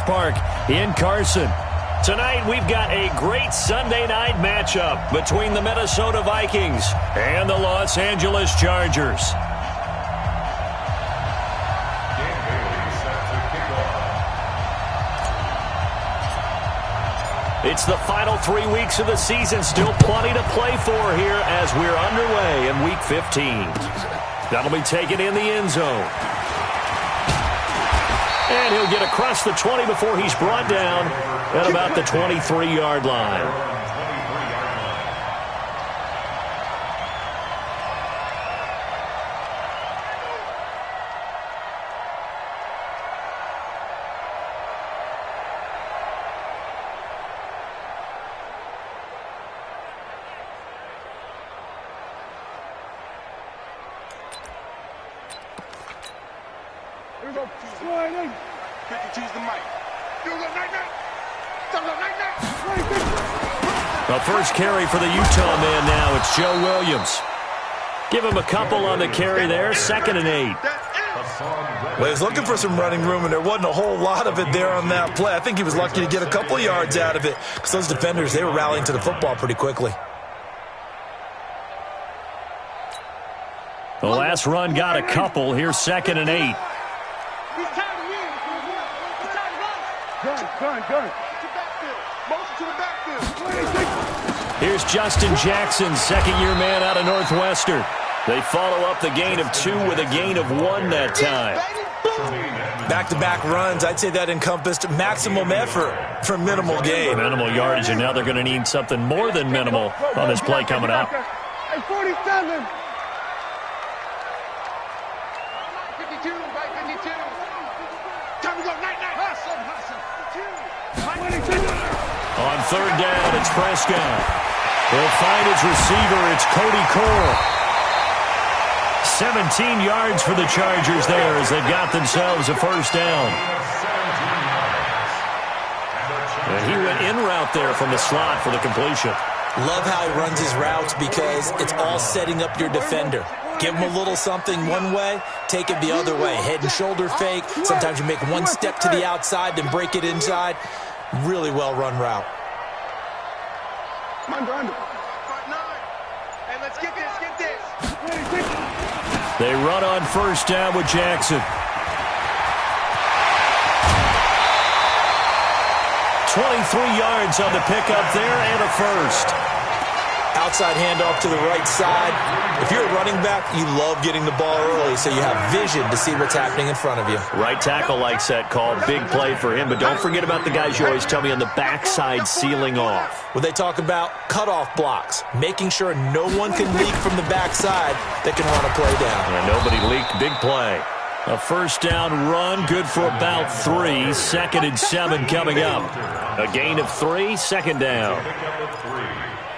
Park in Carson. Tonight, we've got a great Sunday night matchup between the Minnesota Vikings and the Los Angeles Chargers. It's the final 3 weeks of the season. Still plenty to play for here as we're underway in Week 15. That'll be taken in the end zone. And he'll get across the 20 before he's brought down at about the 23-yard line. The first carry for the Utah man now. It's Joe Williams. Give him a couple on the carry there. 2nd and 8. Well, he was looking for some running room, and there wasn't a whole lot of it there on that play. I think he was lucky to get a couple yards out of it because those defenders, they were rallying to the football pretty quickly. The last run got a couple. Here's 2nd and 8. Here's Justin Jackson, second-year man out of Northwestern. They follow up the gain of 2 with a gain of 1 that time. Back-to-back runs, I'd say that encompassed maximum effort for minimal gain. Minimal yardage, and now they're going to need something more than minimal on this play coming up. 47. On 3rd down, it's Prescott. He'll find his receiver. It's Cody Core. 17 yards for the Chargers there as they've got themselves a first down. And he went in route there from the slot for the completion. Love how he runs his routes because it's all setting up your defender. Give him a little something one way, take it the other way. Head and shoulder fake. Sometimes you make one step to the outside, then break it inside. Really well-run route. Come on, go under. Hey, let's get this, They run on first down with Jackson. 23 yards on the pickup there and a first. Outside handoff to the right side. If you're a running back, you love getting the ball early so you have vision to see what's happening in front of you. Right tackle likes that call. Big play for him. But don't forget about the guys you always tell me on the backside sealing off. When they talk about cutoff blocks, making sure no one can leak from the backside that can run a play down. And nobody leaked. Big play. A first down run, good for about 3. 2nd and 7 coming up. A gain of 3, 2nd down.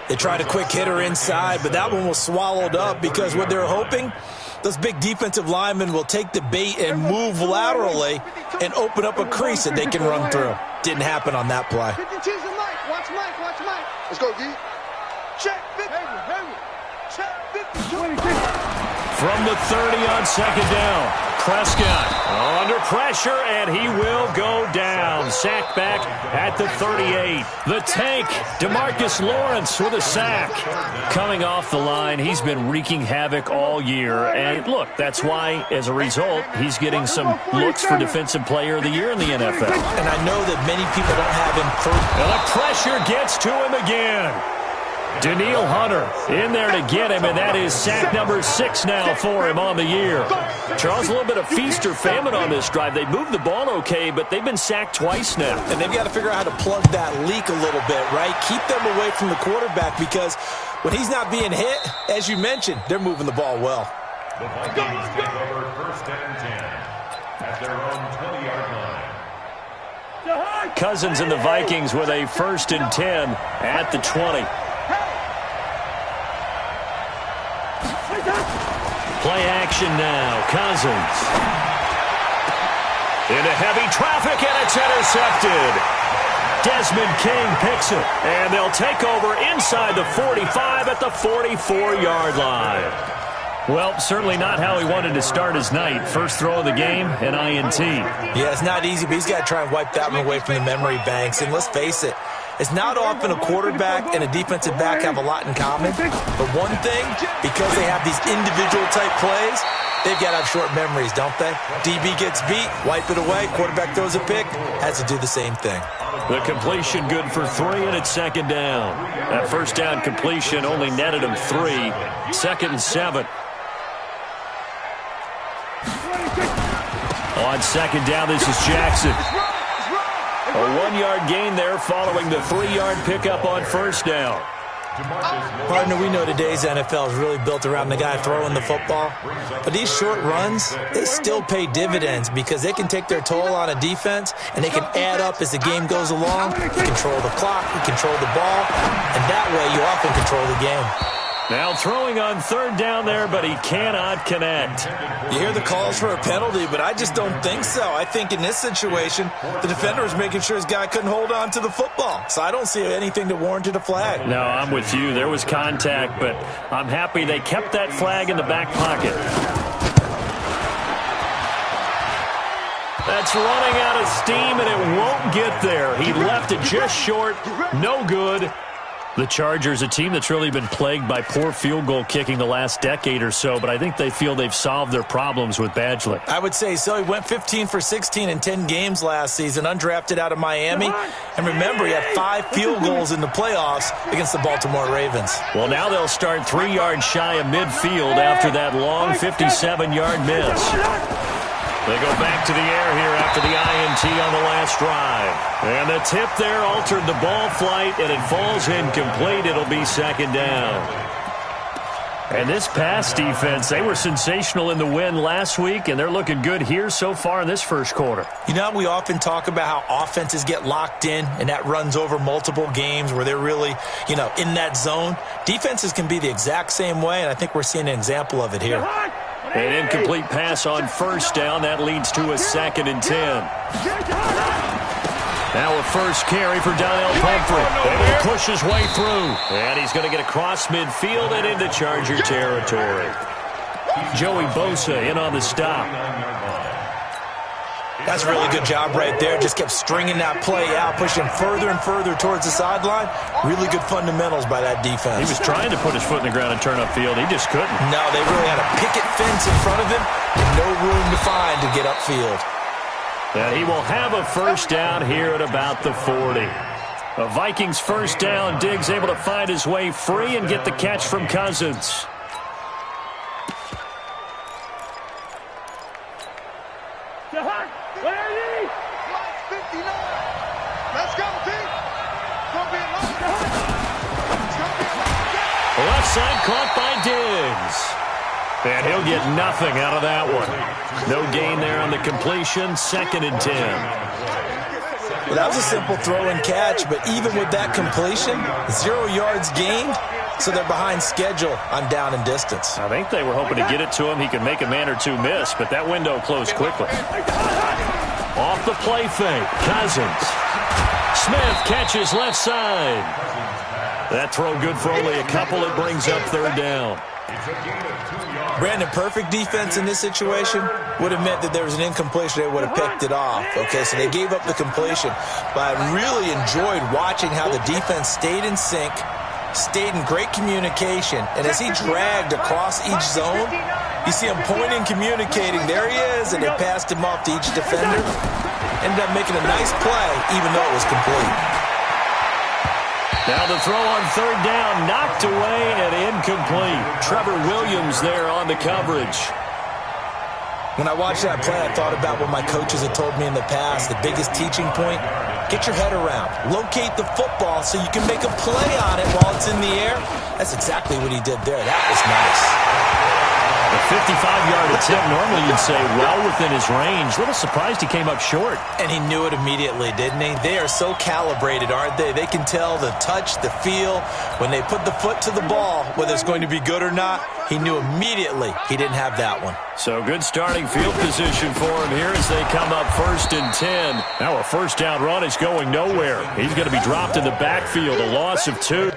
They tried a quick hitter inside, but that one was swallowed up because what they're hoping, those big defensive linemen will take the bait and move laterally and open up a crease that they can run through. Didn't happen on that play. Watch Mike. Let's go, D. Check 50. Check 50. From the 30 on 2nd down. Prescott under pressure, and he will go down. Sack back at the 38. The tank, DeMarcus Lawrence with a sack. Coming off the line, he's been wreaking havoc all year. And look, that's why, as a result, he's getting some looks for Defensive Player of the Year in the NFL. And I know that many people don't have him first. And the pressure gets to him again. Danielle Hunter in there to get him, and that is sack number 6 now for him on the year. Charles, a little bit of feast or famine on this drive. They moved the ball okay, but they've been sacked twice now. And they've got to figure out how to plug that leak a little bit, right? Keep them away from the quarterback because when he's not being hit, as you mentioned, they're moving the ball well. The Vikings take over 1st and 10 at their own 20-yard line. Cousins and the Vikings with a 1st and 10 at the 20. Play action now. Cousins. Into heavy traffic, and it's intercepted. Desmond King picks it, and they'll take over inside the 45 at the 44-yard line. Well, certainly not how he wanted to start his night. First throw of the game, an INT. Yeah, it's not easy, but he's got to try and wipe that one away from the memory banks. And let's face it, it's not often a quarterback and a defensive back have a lot in common. But one thing, because they have these individual type plays, they've got to have short memories, don't they? DB gets beat, wipe it away. Quarterback throws a pick, has to do the same thing. The completion good for 3, and it's second down. That first down completion only netted him 3. Second and 7. On second down, this is Jackson. A 1-yard gain there following the 3-yard pickup on first down. Partner, we know today's NFL is really built around the guy throwing the football. But these short runs, they still pay dividends because they can take their toll on a defense and they can add up as the game goes along. You control the clock, you control the ball, and that way you often control the game. Now throwing on third down there, but he cannot connect. You hear the calls for a penalty, but I just don't think so. I think in this situation, the defender was making sure his guy couldn't hold on to the football. So I don't see anything that warranted a flag. No, I'm with you. There was contact, but I'm happy they kept that flag in the back pocket. That's running out of steam, and it won't get there. He left it just short. No good. The Chargers, a team that's really been plagued by poor field goal kicking the last decade or so, but I think they feel they've solved their problems with Badgley. I would say so. He went 15 for 16 in 10 games last season, undrafted out of Miami. And remember, he had 5 field goals in the playoffs against the Baltimore Ravens. Well, now they'll start 3 yards shy of midfield after that long 57-yard miss. They go back to the air here after the INT on the last drive. And the tip there altered the ball flight, and it falls incomplete. It'll be second down. And this pass defense, they were sensational in the win last week, and they're looking good here so far in this first quarter. You know, we often talk about how offenses get locked in, and that runs over multiple games where they're really, in that zone. Defenses can be the exact same way, and I think we're seeing an example of it here. An incomplete pass on first down. That leads to a second and 10. Now a first carry for Donnell Pumphrey. Able to push his way through. And he's going to get across midfield and into Charger territory. Joey Bosa in on the stop. That's a really good job right there. Just kept stringing that play out, pushing further and further towards the sideline. Really good fundamentals by that defense. He was trying to put his foot in the ground and turn upfield. He just couldn't. No, they really had a picket fence in front of him and no room to find to get upfield. And he will have a first down here at about the 40. A Vikings first down. Diggs able to find his way free and get the catch from Cousins. Left side caught by Diggs. And he'll get nothing out of that one. No gain there on the completion. Second and 10. Well, that was a simple throw and catch, but even with that completion, 0 yards gained, so they're behind schedule on down and distance. I think they were hoping to get it to him. He could make a man or two miss, but that window closed quickly. Off the play fake, Cousins. Smith catches left side. That throw good for only a couple. It brings up third down. Brandon, perfect defense in this situation would have meant that there was an incompletion. They would have picked it off. Okay, so they gave up the completion. But I really enjoyed watching how the defense stayed in sync, stayed in great communication. And as he dragged across each zone, you see him pointing, communicating. There he is, and they passed him off to each defender. Ended up making a nice play, even though it was complete. Now the throw on third down, knocked away and incomplete. Trevor Williams there on the coverage. When I watched that play, I thought about what my coaches had told me in the past. The biggest teaching point, get your head around. Locate the football so you can make a play on it while it's in the air. That's exactly what he did there. That was nice. A 55-yard attempt, normally you'd say well within his range. A little surprised he came up short. And he knew it immediately, didn't he? They are so calibrated, aren't they? They can tell the touch, the feel. When they put the foot to the ball, whether it's going to be good or not, he knew immediately he didn't have that one. So good starting field position for him here as they come up first and 10. Now a first down run is going nowhere. He's going to be dropped in the backfield, a loss of 2.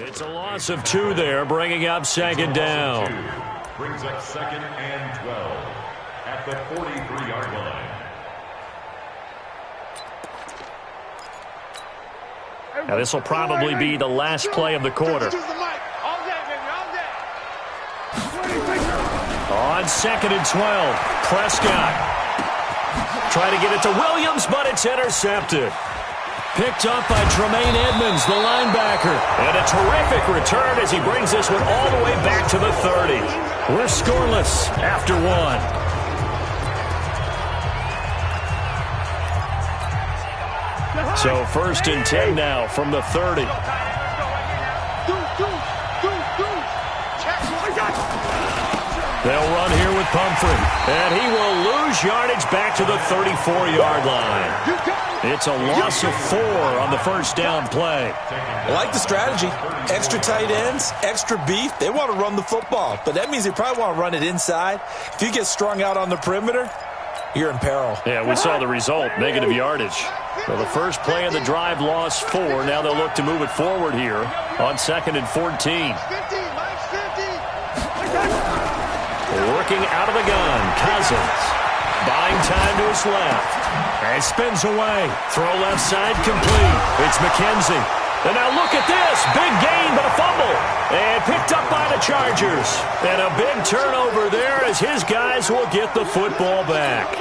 It's a loss of 2 there, bringing up second down. Brings up 2nd and 12 at the 43-yard line. Now this will probably be the last play of the quarter. On 2nd and 12, Prescott. Trying to get it to Williams, but it's intercepted. Picked up by Tremaine Edmonds, the linebacker. And a terrific return as he brings this one all the way back to the 30. We're scoreless after 1. So 1st and 10 now from the 30. They'll run here with Pumphrey. And he will lose yardage back to the 34-yard line. It's a loss of 4 on the first down play. I like the strategy. Extra tight ends, extra beef. They want to run the football, but that means they probably want to run it inside. If you get strung out on the perimeter, you're in peril. Yeah, we saw the result, negative yardage. So the first play of the drive lost 4. Now they'll look to move it forward here on 2nd and 14. Working out of the gun, Cousins. Buying time to his left. And spins away. Throw left side complete. It's McKenzie. And now look at this. Big gain, but a fumble. And picked up by the Chargers. And a big turnover there as his guys will get the football back.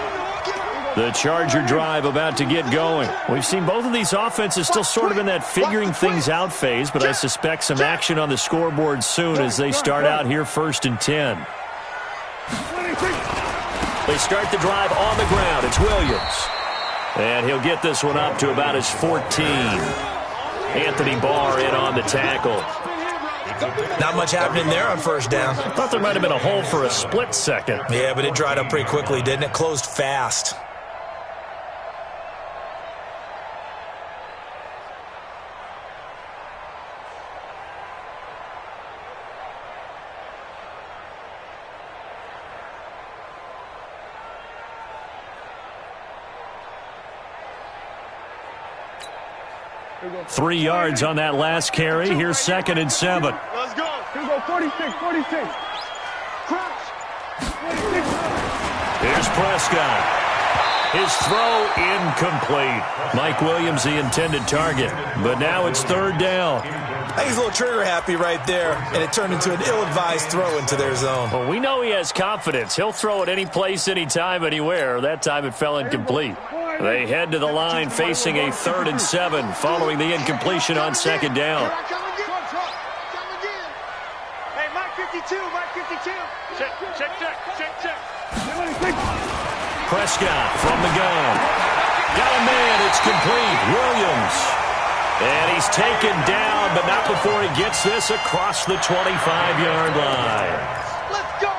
The Charger drive about to get going. We've seen both of these offenses still sort of in that figuring things out phase, but I suspect some action on the scoreboard soon as they start out here 1st and 10. They start the drive on the ground. It's Williams. And he'll get this one up to about his 14. Anthony Barr in on the tackle. Not much happening there on first down. I thought there might have been a hole for a split second. Yeah, but it dried up pretty quickly, didn't it? Closed fast. Three yards on that last carry. Here's 2nd and 7. Let's go. Here we go. 46. Crouch. 46. Here's Prescott. His throw incomplete. Mike Williams, the intended target. But now it's 3rd down. I think he's a little trigger happy right there, and it turned into an ill-advised throw into their zone. Well, we know he has confidence. He'll throw it any place, anytime, anywhere. That time it fell incomplete. They head to the line facing a 3rd and 7 following the incompletion on 2nd down. Come again. Hey, Mike 52. Check. Prescott from the gun. Got a man. It's complete. Williams. And he's taken down, but not before he gets this across the 25-yard line. Let's go.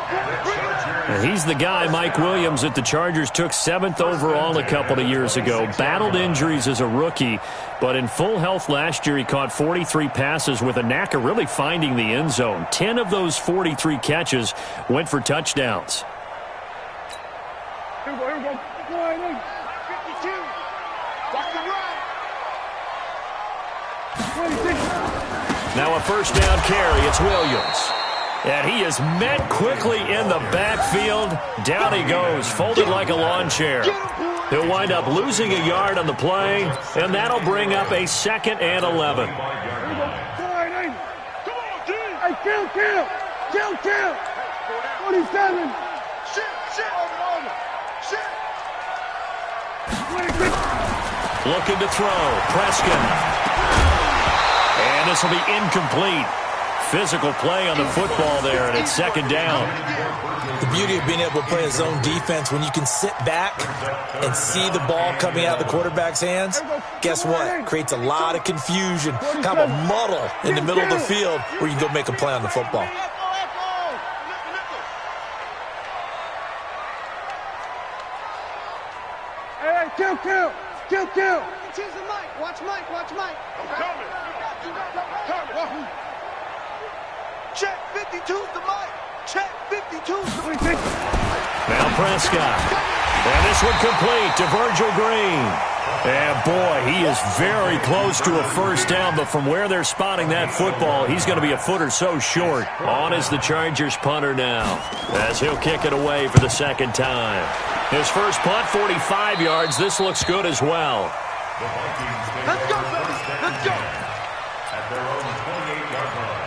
And he's the guy, Mike Williams, that the Chargers took 7th overall a couple of years ago. Battled injuries as a rookie, but in full health last year, he caught 43 passes with a knack of really finding the end zone. 10 of those 43 catches went for touchdowns. Here we go. 52. Walk the right. 26. Now a first down carry. It's Williams. And he is met quickly in the backfield. Down he goes, folded like a lawn chair. He'll wind up losing a yard on the play, and that'll bring up a 2nd and 11. Come on, dude. Hey, kill. 47. Shit. Looking to throw. Prescott. And this will be incomplete. Physical play on the football there, and it's 2nd down. The beauty of being able to play a zone defense, when you can sit back and see the ball coming out of the quarterback's hands, guess what? Creates a lot of confusion, kind of a muddle in the middle of the field where you can go make a play on the football. Hey, kill. Watch Mike. Coming. Check 52's the Mike. Check 52's the Mike. Now Prescott. And this one complete to Virgil Green. And boy, he is very close to a first down, but from where they're spotting that football, he's going to be a foot or so short. On is the Chargers punter now, as he'll kick it away for the second time. His first punt, 45 yards. This looks good as well. Let's go, baby. Let's go. At their own 28-yard line.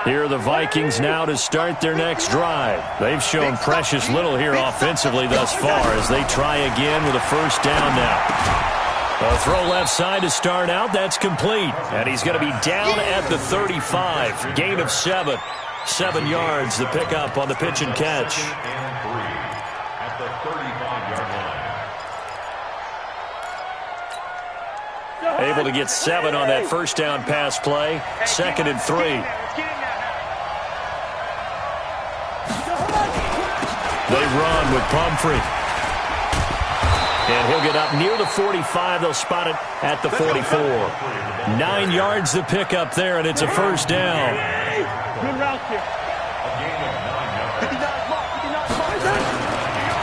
Here are the Vikings now to start their next drive. They've shown precious little here offensively thus far as they try again with a first down now. A throw left side to start out. That's complete. And he's going to be down at the 35. Gain of 7. 7 yards, the pickup on the pitch and catch. And 3 at the 35-yard line. Able to get 7 on that first down pass play. 2nd and 3. They run with Pumphrey. And he'll get up near the 45. They'll spot it at the 44. 9 yards to pick up there, and it's a first down. Good route here.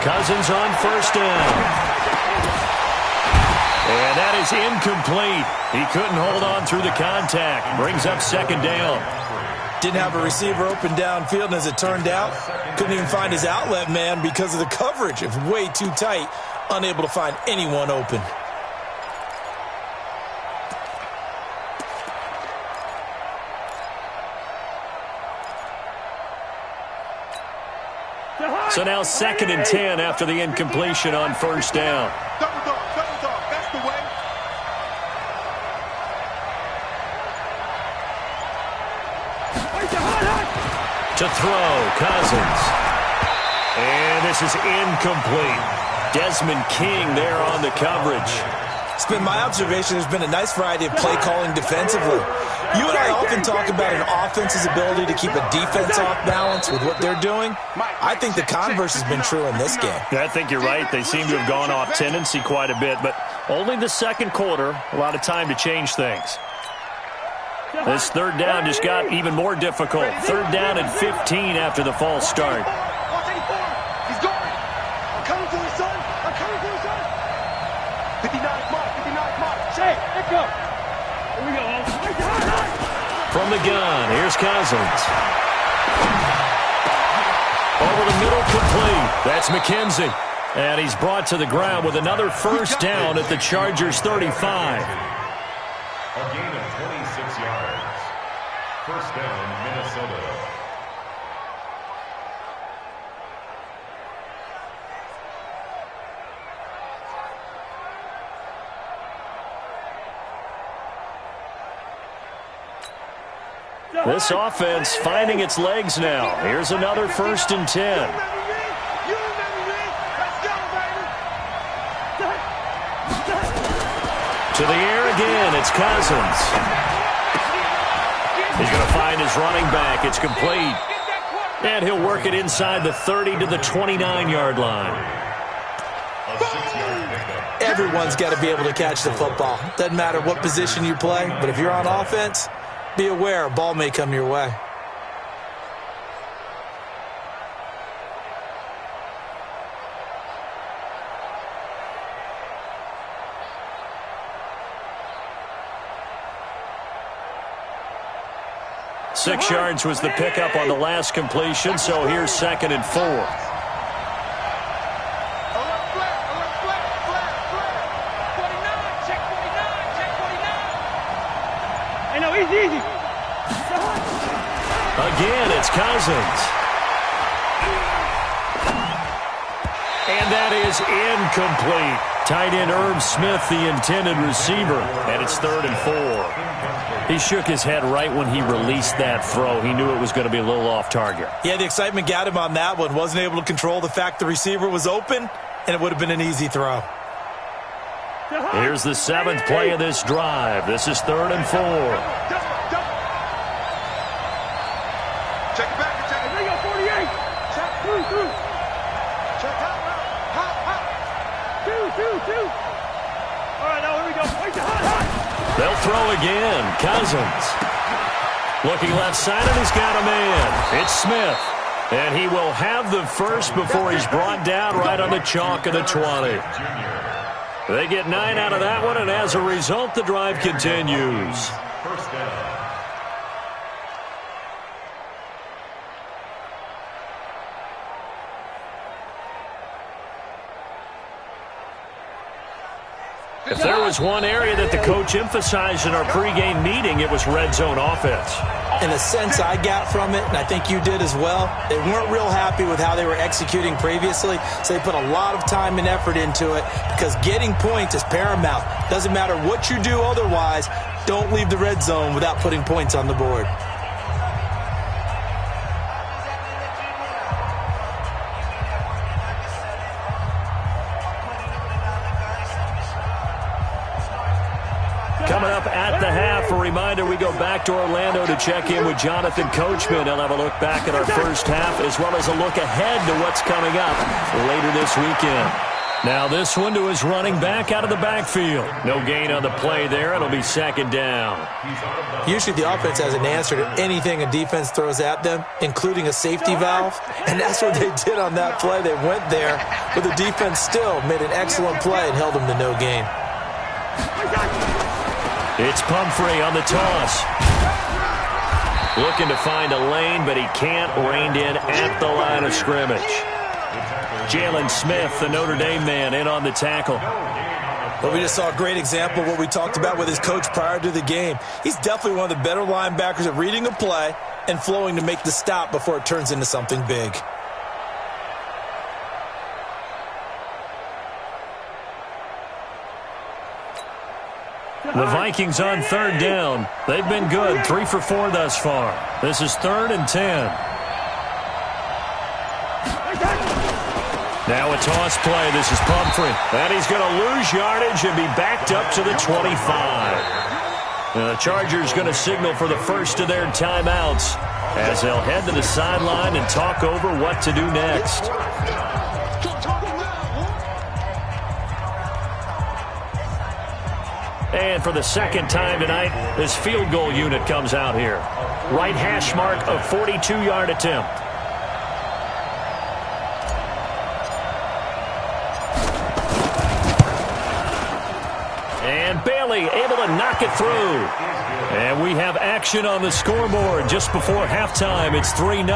Cousins on first down. And that is incomplete. He couldn't hold on through the contact. Brings up second down. Didn't have a receiver open downfield, and as it turned out, couldn't even find his outlet man because of the coverage. It was way too tight, unable to find anyone open. So now 2nd and 10 after the incompletion on first down. Double dog, that's the way. To throw, Cousins. And this is incomplete. Desmond King there on the coverage. It's been my observation there's been a nice variety of play calling defensively. You and I often talk about an offense's ability to keep a defense off balance with what they're doing. I think the converse has been true in this game. I think you're right. They seem to have gone off tendency quite a bit, but only the second quarter, a lot of time to change things. This third down just got even more difficult. 3rd down and 15 after the false start. He's going. I'm coming to the sun. I'm coming to the sun. 59 mark. Say, let go. Here we go. From the gun, here's Cousins. Over the middle, complete. That's McKenzie. And he's brought to the ground with another first down at the Chargers' 35. A gain of 26 yards. First down, Minnesota. This offense finding its legs now. Here's another 1st and 10. To the air again, it's Cousins. He's going to find his running back. It's complete. And he'll work it inside the 30 to the 29-yard line. Everyone's got to be able to catch the football. Doesn't matter what position you play, but if you're on offense, be aware a ball may come your way. Six yards was the pickup on the last completion, so here's 2nd and 4. Easy. Again, it's Cousins. And that is incomplete. Tight end Irv Smith, the intended receiver, and it's 3rd and 4. He shook his head right when he released that throw. He knew it was going to be a little off target. Yeah, the excitement got him on that one. Wasn't able to control the fact the receiver was open, and it would have been an easy throw. Here's the 7th play of this drive. This is 3rd and 4. Check it back. Check it. They got 48. Check through. Check out. Hop. 2. All right, now here we They'll throw again. Cousins. Looking left side, and he's got a man. It's Smith. And he will have the first before he's brought down right on the chalk of the 20. They get 9 out of that one, and as a result, the drive continues. First down. If there was one area that the coach emphasized in our pregame meeting, it was red zone offense. In a sense, I got from it, and I think you did as well, they weren't real happy with how they were executing previously, so they put a lot of time and effort into it because getting points is paramount. Doesn't matter what you do otherwise, don't leave the red zone without putting points on the board. Coming up at the half, a reminder, we go back to Orlando to check in with Jonathan Coachman. He'll have a look back at our first half as well as a look ahead to what's coming up later this weekend. Now this one to his running back out of the backfield. No gain on the play there. It'll be second down. Usually the offense has an answer to anything a defense throws at them, including a safety valve, and that's what they did on that play. They went there, but the defense still made an excellent play and held them to no gain. It's Pumphrey on the toss. Looking to find a lane, but he can't. Reined in at the line of scrimmage. Jalen Smith, the Notre Dame man, in on the tackle. Well, we just saw a great example of what we talked about with his coach prior to the game. He's definitely one of the better linebackers at reading a play and flowing to make the stop before it turns into something big. The Vikings on third down. They've been good, 3 for 4 thus far. This is 3rd and 10. Now a toss play. This is Pumphrey. And he's going to lose yardage and be backed up to the 25. The Chargers going to signal for the first of their timeouts as they'll head to the sideline and talk over what to do next. And for the second time tonight, this field goal unit comes out here. Right hash mark of 42-yard attempt. And Bailey able to knock it through. And we have action on the scoreboard just before halftime. It's 3-0.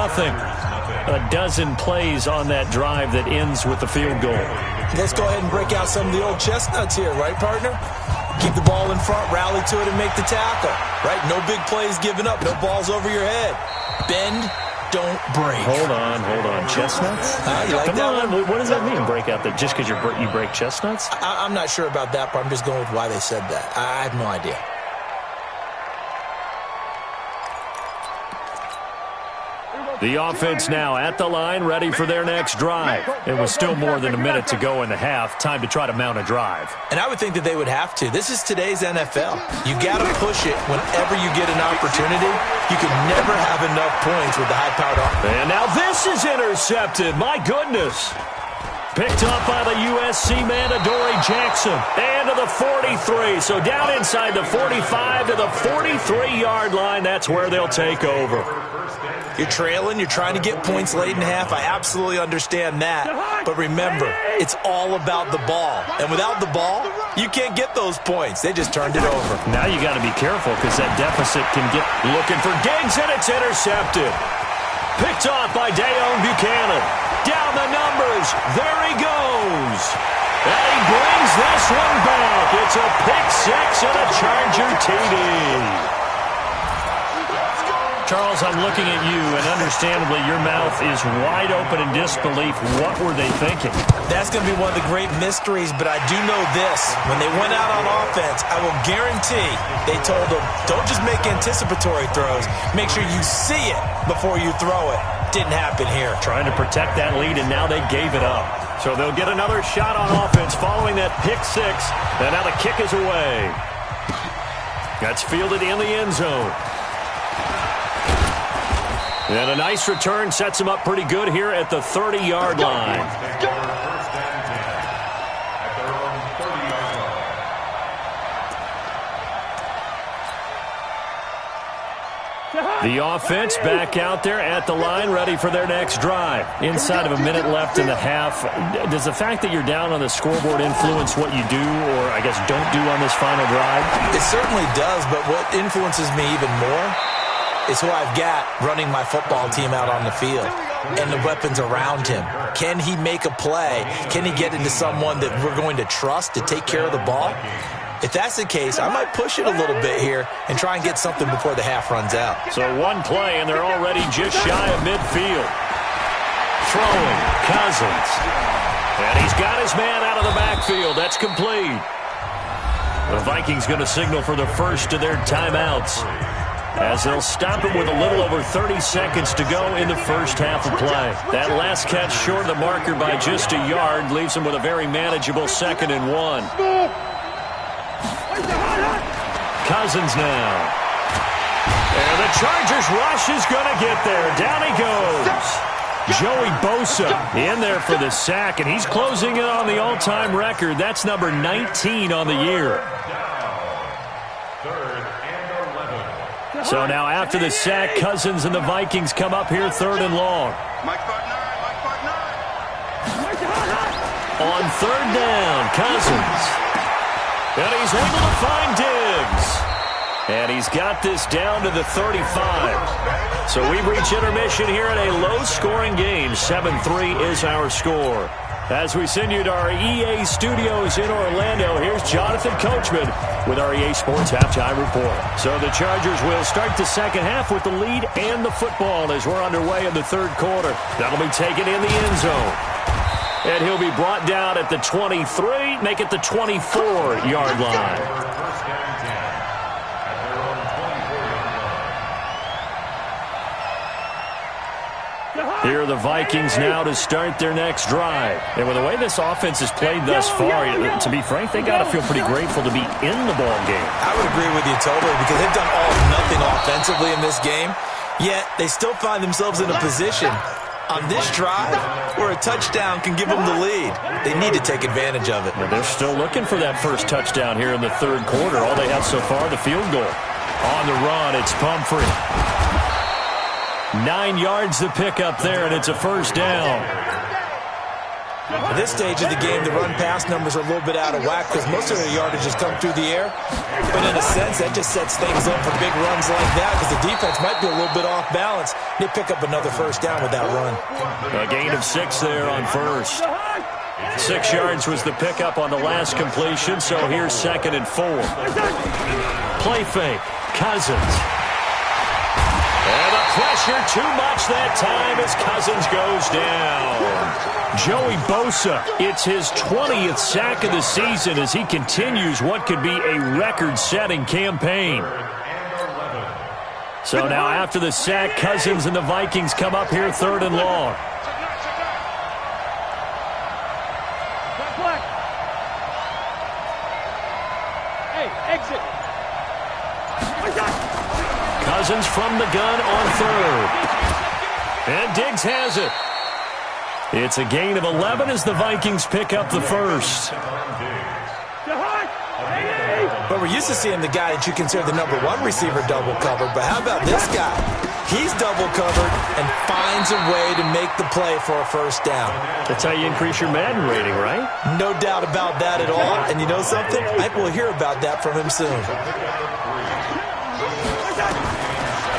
A dozen plays on that drive that ends with the field goal. Let's go ahead and break out some of the old chestnuts here, right, partner? Keep the ball in front, rally to it, and make the tackle. Right? No big plays given up. No balls over your head. Bend, don't break. Hold on. Chestnuts? You like Come that on. one? What does that mean, break out? Just because you break chestnuts? I'm not sure about that part. I'm just going with why they said that. I have no idea. The offense now at the line, ready for their next drive. It was still more than a minute to go in the half. Time to try to mount a drive. And I would think that they would have to. This is today's NFL. You got to push it whenever you get an opportunity. You can never have enough points with the high-powered offense. And now this is intercepted. My goodness. Picked up by the USC man, Adoree Jackson. And to the 43. So down inside the 45 to the 43-yard line. That's where they'll take over. You're trailing. You're trying to get points late in half. I absolutely understand that. But remember, it's all about the ball. And without the ball, you can't get those points. They just turned it over. Now you got to be careful because that deficit can get looking for Diggs, and it's intercepted. Picked off by Dayon Buchanan. Down the numbers. There he goes. And he brings this one back. It's a pick six and a Charger TD. Charles, I'm looking at you, and understandably, your mouth is wide open in disbelief. What were they thinking? That's going to be one of the great mysteries, but I do know this. When they went out on offense, I will guarantee they told them, don't just make anticipatory throws. Make sure you see it before you throw it. Didn't happen here. Trying to protect that lead, and now they gave it up. So they'll get another shot on offense following that pick six, and now the kick is away. That's fielded in the end zone. And a nice return sets him up pretty good here at the 30-yard line. The offense back out there at the line, ready for their next drive. Inside of a minute left in the half. Does the fact that you're down on the scoreboard influence what you do, or I guess don't do on this final drive? It certainly does, but what influences me even more is who I've got running my football team out on the field and the weapons around him. Can he make a play? Can he get into someone that we're going to trust to take care of the ball? If that's the case, I might push it a little bit here and try and get something before the half runs out. So one play, and they're already just shy of midfield. Throwing, Cousins. And he's got his man out of the backfield. That's complete. The Vikings going to signal for the first of their timeouts, as they'll stop it with a little over 30 seconds to go in the first half of play. That last catch short of the marker by just a yard leaves them with a very manageable 2nd and 1. Cousins now. And the Chargers rush is going to get there. Down he goes. Joey Bosa in there for the sack, and he's closing in on the all-time record. That's number 19 on the year. So now after the sack, Cousins and the Vikings come up here 3rd and long. On 3rd down, Cousins. And he's able to find Diggs. And he's got this down to the 35. So we reach intermission here in a low-scoring game. 7-3 is our score. As we send you to our EA studios in Orlando, here's Jonathan Coachman with our EA Sports Halftime Report. So the Chargers will start the second half with the lead and the football as we're underway in the 3rd quarter. That'll be taken in the end zone. And he'll be brought down at the 23, make it the 24-yard line. Here are the Vikings now to start their next drive. And with the way this offense has played thus far, to be frank, they got to feel pretty grateful to be in the ball game. I would agree with you totally, because they've done all or nothing offensively in this game, yet they still find themselves in a position on this drive where a touchdown can give them the lead. They need to take advantage of it. Well, they're still looking for that first touchdown here in the 3rd quarter. All they have so far, the field goal. On the run, it's Pumphrey. 9 yards to pick up there, and it's a 1st down. At this stage of the game, the run-pass numbers are a little bit out of whack because most of their yardage has come through the air. But in a sense, that just sets things up for big runs like that because the defense might be a little bit off balance. They pick up another 1st down with that run. A gain of 6 there on 1st. 6 yards was the pickup on the last completion, so here's 2nd and 4. Play fake. Cousins. And the pressure too much that time as Cousins goes down. Joey Bosa, it's his 20th sack of the season as he continues what could be a record-setting campaign. So now after the sack, Cousins and the Vikings come up here 3rd and long. Hey, exit. Cousins from the gun on 3rd. And Diggs has it. It's a gain of 11 as the Vikings pick up the 1st. But we're used to seeing the guy that you consider the number 1 receiver double covered. But how about this guy? He's double covered and finds a way to make the play for a 1st down. That's how you increase your Madden rating, right? No doubt about that at all. And you know something? I think we'll hear about that from him soon.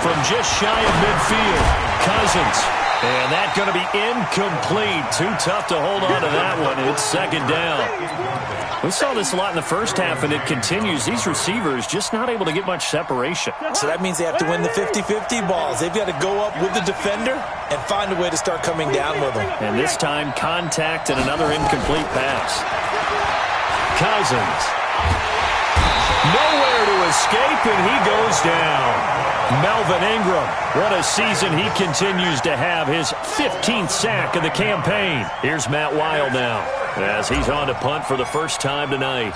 From just shy of midfield, Cousins. And that's going to be incomplete. Too tough to hold on to that one. It's 2nd down. We saw this a lot in the first half, and it continues. These receivers just not able to get much separation. So that means they have to win the 50-50 balls. They've got to go up with the defender and find a way to start coming down with them. And this time, contact and another incomplete pass. Cousins. Nowhere to escape, and he goes down. Melvin Ingram, what a season he continues to have, his 15th sack of the campaign. Here's Matt Wild now as he's on to punt for the first time tonight.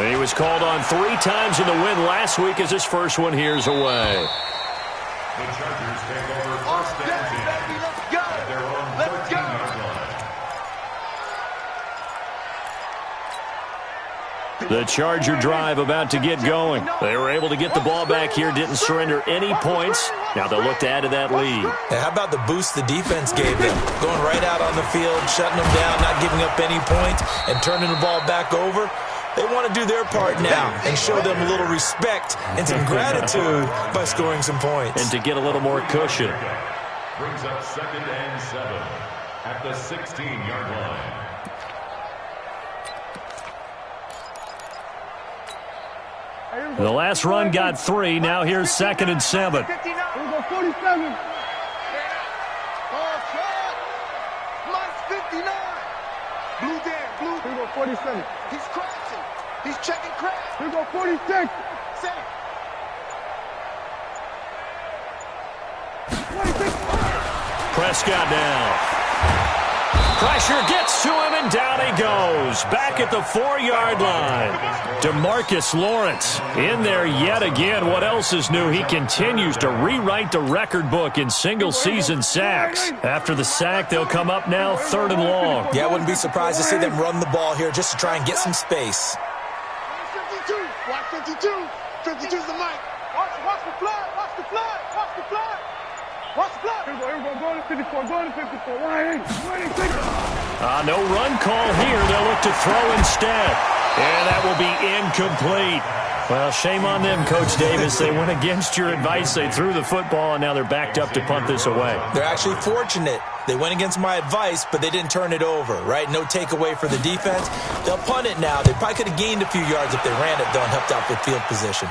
He was called on 3 times in the win last week as his first one here's away. The Chargers take over 1st and 10 at their own 13-yard line. The Charger drive about to get going. They were able to get the ball back here, didn't surrender any points. Now they'll look to add to that lead. Yeah, how about the boost the defense gave them? Going right out on the field, shutting them down, not giving up any points, and turning the ball back over. They want to do their part now and show them a little respect and some gratitude by scoring some points. And to get a little more cushion. Brings up 2nd and 7 at the 16-yard line. The last run got 3. Now here's 2nd and 7. Here we go, 47. Oh, shot. Mike's 59. Blue down, blue. Here we go, 47. He's crashing. He's checking crash. Here we go, 46. Set. 26. Prescott now. Pressure gets to him, and down he goes. Back at the 4-yard line. DeMarcus Lawrence in there yet again. What else is new? He continues to rewrite the record book in single-season sacks. After the sack, they'll come up now 3rd and long. Yeah, I wouldn't be surprised to see them run the ball here just to try and get some space. 52. Watch 52. 52's the mic. Watch the flood. Watch the flood. Watch the flood. Watch the flood. Here we go. Go to 54. Go to 54. No run call here. They'll look to throw instead. And that will be incomplete. Well, shame on them, Coach Davis. They went against your advice. They threw the football, and now they're backed up to punt this away. They're actually fortunate. They went against my advice, but they didn't turn it over, right? No takeaway for the defense. They'll punt it now. They probably could have gained a few yards if they ran it, though, and helped out with field position.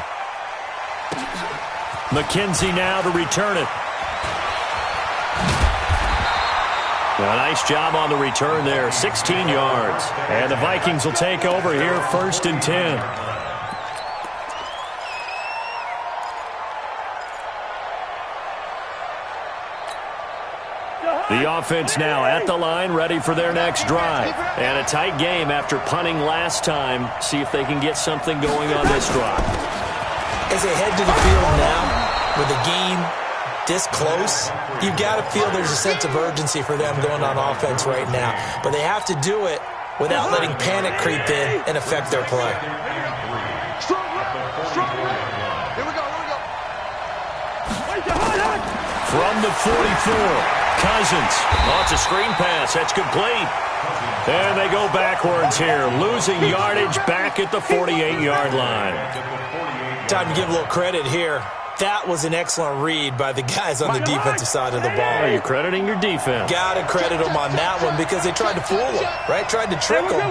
McKenzie now to return it. A nice job on the return there, 16 yards. And the Vikings will take over here, 1st and 10. The offense now at the line, ready for their next drive. And a tight game after punting last time. See if they can get something going on this drive. As they head to the field now, with the game this close, you've got to feel there's a sense of urgency for them going on offense right now. But they have to do it without letting panic creep in and affect their play. From the 44, Cousins. Oh, it's a screen pass. That's complete. And they go backwards here, losing yardage back at the 48-yard line. Time to give a little credit here. That was an excellent read by the guys on the defensive side of the ball. Are you crediting your defense? Got to credit them on that one because they tried to fool them, right? Tried to trick them,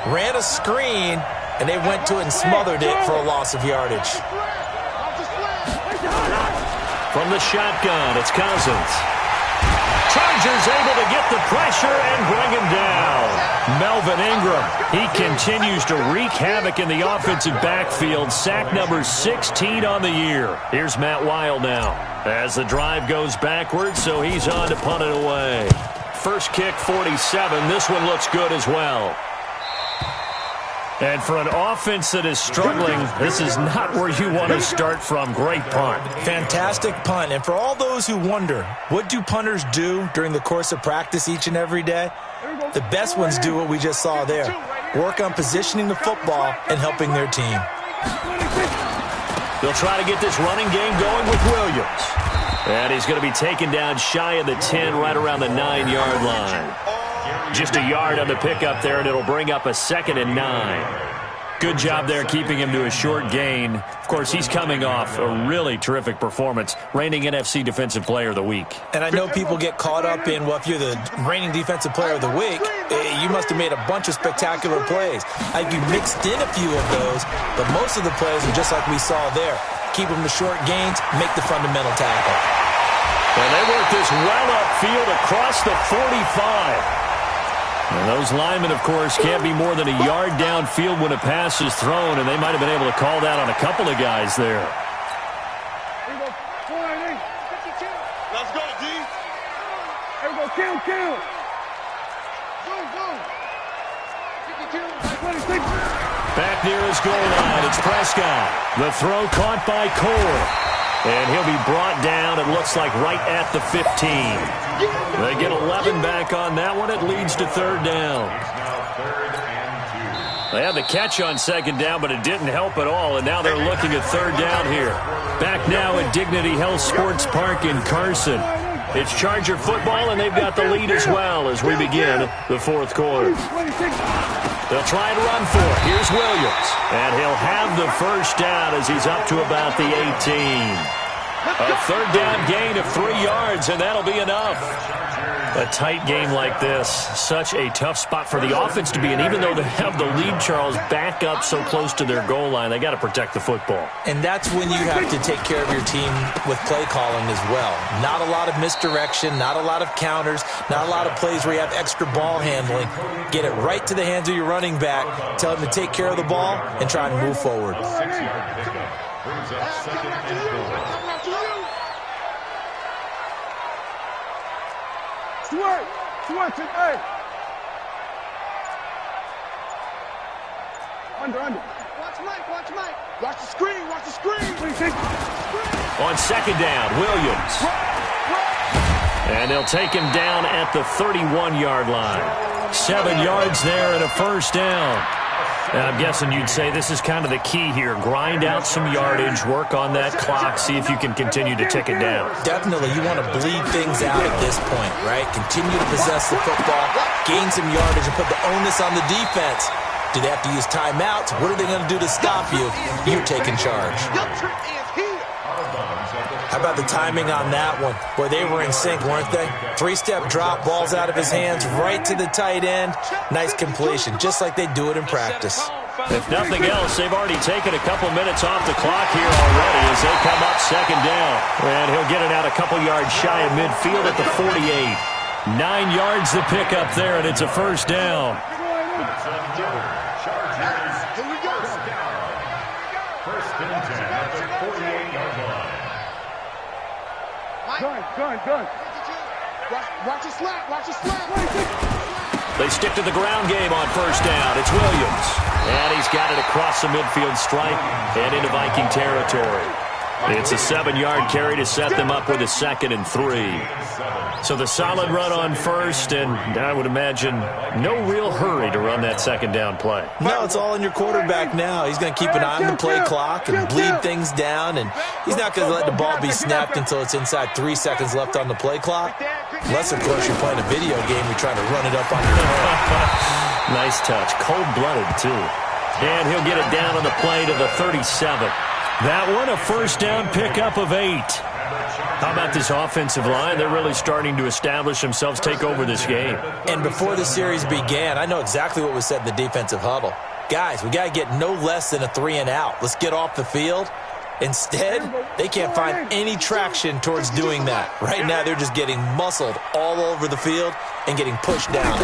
ran a screen, and they went to it and smothered it for a loss of yardage. From the shotgun, it's Cousins. Chargers able to get the pressure and bring him down. Melvin Ingram, he continues to wreak havoc in the offensive backfield. Sack number 16 on the year. Here's Matt Wild now as the drive goes backwards, so he's on to punt it away. First kick, 47. This one looks good as well. And for an offense that is struggling, this is not where you want to start from. Great punt. Fantastic punt. And for all those who wonder, what do punters do during the course of practice each and every day? The best ones do what we just saw there. Work on positioning the football and helping their team. They'll try to get this running game going with Williams. And he's going to be taken down shy of the 10, right around the 9-yard line. Just a yard on the pickup there, and it'll bring up a 2nd and 9. Good job there keeping him to a short gain. Of course, he's coming off a really terrific performance, reigning NFC Defensive Player of the Week. And I know people get caught up in, well, if you're the reigning Defensive Player of the Week, you must have made a bunch of spectacular plays. You mixed in a few of those, but most of the plays are just like we saw there. Keep them to short gains, make the fundamental tackle. And they work this well upfield across the 45. And those linemen, of course, can't be more than a yard downfield when a pass is thrown, and they might have been able to call that on a couple of guys there. Let's go, D. Here we go, kill. Go. Back near his goal line, it's Prescott. The throw caught by Cole. And he'll be brought down, it looks like, right at the 15. They get 11 back on that one. It leads to 3rd down. They had the catch on second down, but it didn't help at all, and now they're looking at third down here. Back now at Dignity Health Sports Park in Carson. It's Charger football, and they've got the lead as well as we begin the fourth quarter. They'll try and run for it. Here's Williams, and he'll have the first down as he's up to about the 18. A third down gain of 3 yards, and that'll be enough. A tight game like this, such a tough spot for the offense to be in. Even though they have the lead, Charles, back up so close to their goal line, they got to protect the football. And that's when you have to take care of your team with play calling as well. Not a lot of misdirection, not a lot of counters, not a lot of plays where you have extra ball handling. Get it right to the hands of your running back, tell him to take care of the ball, and try and move forward. Brings up second and goal. Stuart, hey. Under. Watch Mike. Watch the screen. On second down, Williams. And they'll take him down at the 31-yard line. 7 yards there and a first down. And I'm guessing you'd say this is kind of the key here. Grind out some yardage, work on that clock, see if you can continue to tick it down. Definitely. You want to bleed things out at this point, right? Continue to possess the football, gain some yardage, and put the onus on the defense. Do they have to use timeouts? What are they going to do to stop you? You're taking charge. How about the timing on that one? Boy, they were in sync, weren't they? 3-step drop, balls out of his hands, right to the tight end. Nice completion, just like they do it in practice. If nothing else, they've already taken a couple minutes off the clock here already as they come up second down. And he'll get it out a couple yards shy of midfield at the 48. 9 yards to pick up there, and it's a first down. First and 10 at the 48-yard line. Gun. Watch the slap. They stick to the ground game on first down. It's Williams. And he's got it across the midfield stripe and into Viking territory. It's a 7-yard carry to set them up with a 2nd and 3. So the solid run on first, and I would imagine no real hurry to run that second down play. No, it's all in your quarterback now. He's going to keep an eye on the play clock and bleed things down, and he's not going to let the ball be snapped until it's inside 3 seconds left on the play clock. Unless, of course, you're playing a video game, you're trying to run it up on your head. Nice touch. Cold-blooded, too. And he'll get it down on the play to the 37. That one, a first down pickup of 8. How about this offensive line? They're really starting to establish themselves, take over this game. And before the series began, I know exactly what was said in the defensive huddle. Guys, we got to get no less than a 3 and out. Let's get off the field. Instead, they can't find any traction towards doing that. Right now, they're just getting muscled all over the field and getting pushed down.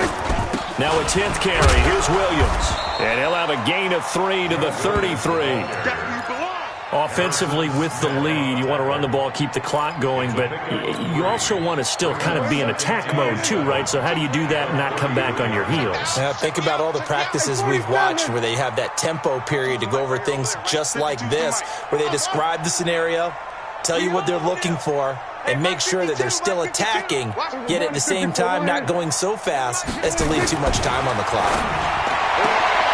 Now a 10th carry. Here's Williams. And he'll have a gain of 3 to the 33. Offensively with the lead, you want to run the ball, keep the clock going, but you also want to still kind of be in attack mode too, right? So how do you do that and not come back on your heels? Think about all the practices we've watched where they have that tempo period to go over things just like this, where they describe the scenario, tell you what they're looking for, and make sure that they're still attacking, yet at the same time not going so fast as to leave too much time on the clock.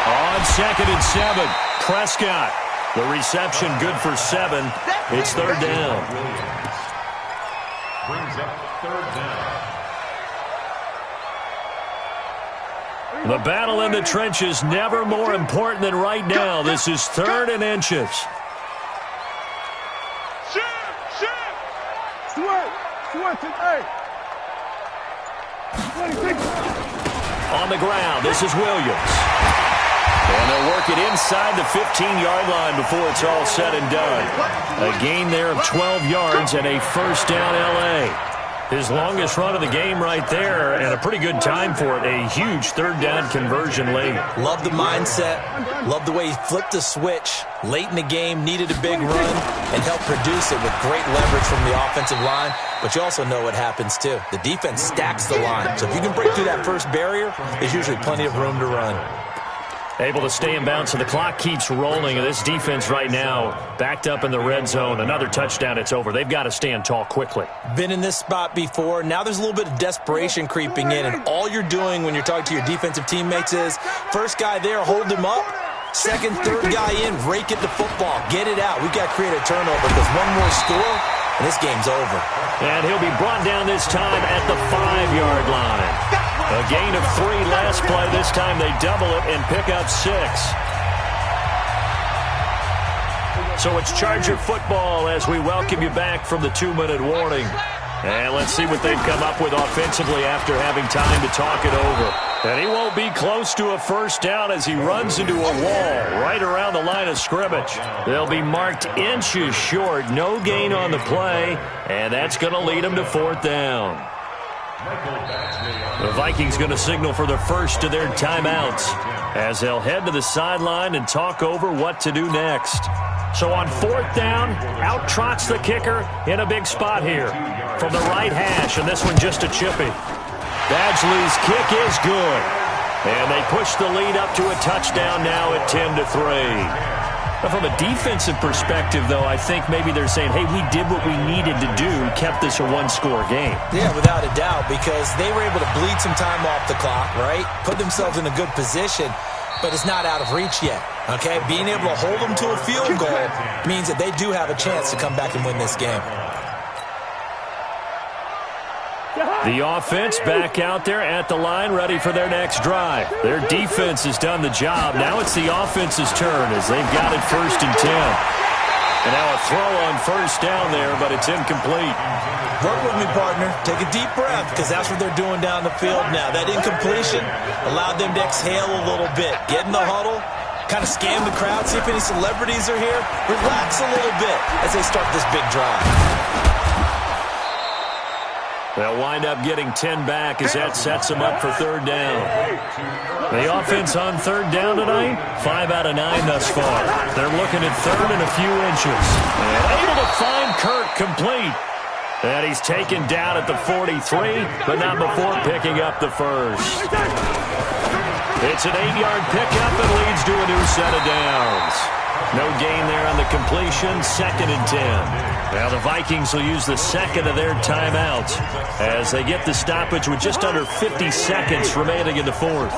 On 2nd and 7, Prescott. The reception good for 7. It's third down. Brings up third down. The battle in the trenches never more important than right now. This is 3rd and inches. On the ground, this is Williams. And they'll work it inside the 15-yard line before it's all said and done. A gain there of 12 yards and a first down L.A. His longest run of the game right there, and a pretty good time for it. A huge third down conversion late. Love the mindset. Love the way he flipped the switch. Late in the game, needed a big run, and helped produce it with great leverage from the offensive line. But you also know what happens, too. The defense stacks the line. So if you can break through that first barrier, there's usually plenty of room to run. Able to stay in bounds, so the clock keeps rolling. And this defense right now backed up in the red zone. Another touchdown, it's over. They've got to stand tall quickly. Been in this spot before. Now there's a little bit of desperation creeping in, and all you're doing when you're talking to your defensive teammates is first guy there, hold him up. Second, third guy in, rake at the football. Get it out. We've got to create a turnover because one more score, and this game's over. And he'll be brought down this time at the 5-yard line. A gain of 3 last play. This time they double it and pick up 6. So it's Charger football as we welcome you back from the 2-minute warning. And let's see what they've come up with offensively after having time to talk it over. And he won't be close to a first down as he runs into a wall right around the line of scrimmage. They'll be marked inches short. No gain on the play, and that's going to lead them to 4th down. The Vikings going to signal for the first of their timeouts as they'll head to the sideline and talk over what to do next. So on 4th down, out trots the kicker in a big spot here from the right hash, and this one just a chippy. Badgley's kick is good, and they push the lead up to a touchdown now at 10-3. Now from a defensive perspective, though, I think maybe they're saying, hey, we did what we needed to do, kept this a 1-score game. Yeah, without a doubt, because they were able to bleed some time off the clock, right? Put themselves in a good position, but it's not out of reach yet, okay? Being able to hold them to a field goal means that they do have a chance to come back and win this game. The offense back out there at the line, ready for their next drive. Their defense has done the job. Now it's the offense's turn as they've got it 1st and 10. And now a throw on 1st down there, but it's incomplete. Work with me, partner. Take a deep breath, because that's what they're doing down the field now. That incompletion allowed them to exhale a little bit. Get in the huddle, kind of scan the crowd, see if any celebrities are here. Relax a little bit as they start this big drive. They'll wind up getting 10 back as that sets them up for 3rd down. The offense on 3rd down tonight, 5 out of 9 thus far. They're looking at 3rd and a few inches. And able to find Kirk complete. And he's taken down at the 43, but not before picking up the first. It's an 8-yard pickup and leads to a new set of downs. No gain there on the completion, 2nd and 10. Now the Vikings will use the second of their timeouts as they get the stoppage with just under 50 seconds remaining in the 4th.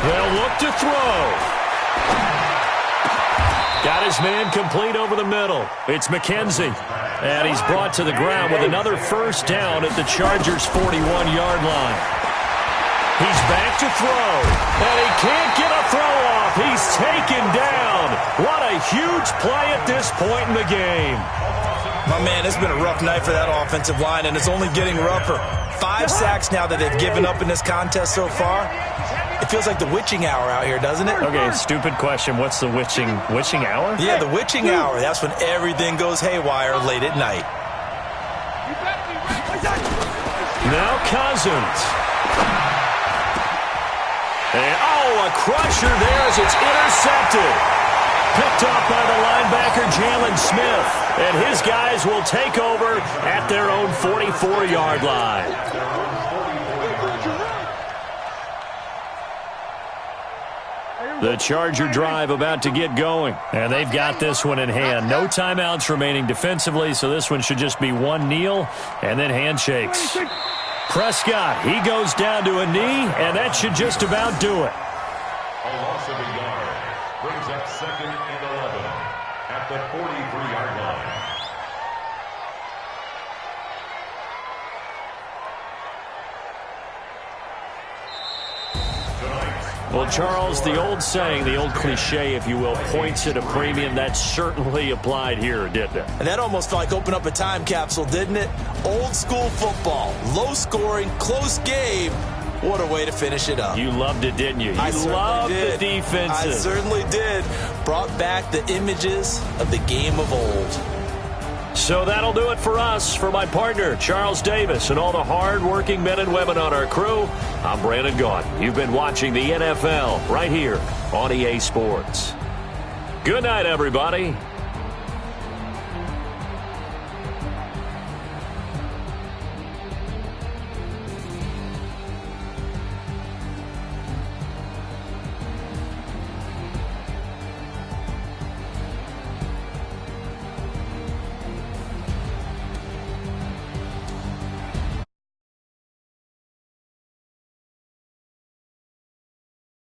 They'll look to throw. Got his man complete over the middle. It's McKenzie. And he's brought to the ground with another first down at the Chargers' 41-yard line. He's back to throw, and he can't get a throw off. He's taken down. What a huge play at this point in the game. My man, it's been a rough night for that offensive line, and it's only getting rougher. 5 sacks now that they've given up in this contest so far. It feels like the witching hour out here, doesn't it? Okay, stupid question. What's the witching hour? Yeah, the witching hour. That's when everything goes haywire late at night. Now Cousins. And, a crusher there as it's intercepted. Picked off by the linebacker, Jalen Smith. And his guys will take over at their own 44-yard line. The Charger drive about to get going. And they've got this one in hand. No timeouts remaining defensively, so this one should just be one kneel and then handshakes. Prescott, he goes down to a knee, and that should just about do it. A loss of a yard brings up 2nd and 11 at the 43-yard line. Well, Charles, the old saying, the old cliche, if you will, points at a premium. That certainly applied here, didn't it? And that almost like opened up a time capsule, didn't it? Old school football, low scoring, close game. What a way to finish it up. You loved it, didn't you? You loved the defenses. I certainly did. Brought back the images of the game of old. So that'll do it for us. For my partner, Charles Davis, and all the hard-working men and women on our crew, I'm Brandon Gaudin. You've been watching the NFL right here on EA Sports. Good night, everybody.